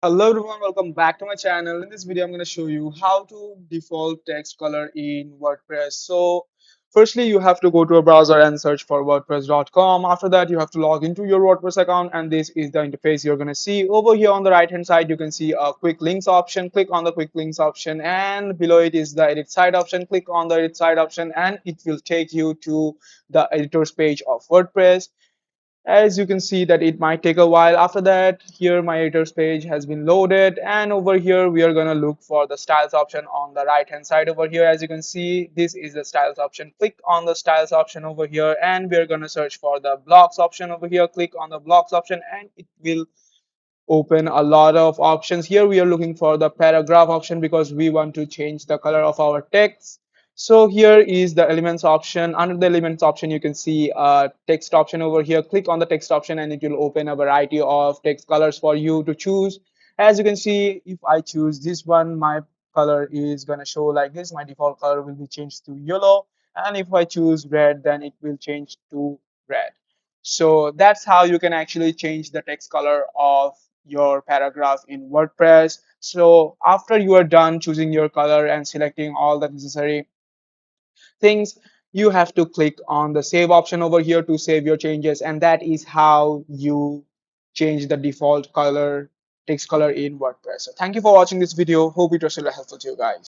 Hello everyone, welcome back to my channel. In this video, I'm going to show you how to default text color in WordPress. So firstly, you have to go to a browser and search for WordPress.com. After that, you have to log into your WordPress account, and this is the interface you're going to see. Over here on the right hand side, you can see a quick links option. Click on the quick links option, and below it is the edit site option. Click on the edit site option, and it will take you to the editor's page of WordPress. As you can see that it might take a while. After that, here my editor's page has been loaded, and over here we are going to look for the styles option on the right hand side. Over here, as you can see, this is the styles option. Click on the styles option over here, and we are going to search for the blocks option over here. Click on the blocks option, and it will open a lot of options. Here we are looking for the paragraph option because we want to change the color of our text. So here is the elements option. Under the elements option, you can see a text option over here. Click on the text option, and it will open a variety of text colors for you to choose. As you can see, if I choose this one, my color is going to show like this. My default color will be changed to yellow, and if I choose red, then it will change to red. So that's how you can actually change the text color of your paragraph in WordPress. So after you are done choosing your color and selecting all the necessary things, you have to click on the save option over here to save your changes, and that is how you change the default color text color in WordPress. So thank you for watching this video. Hope it was really helpful to you guys.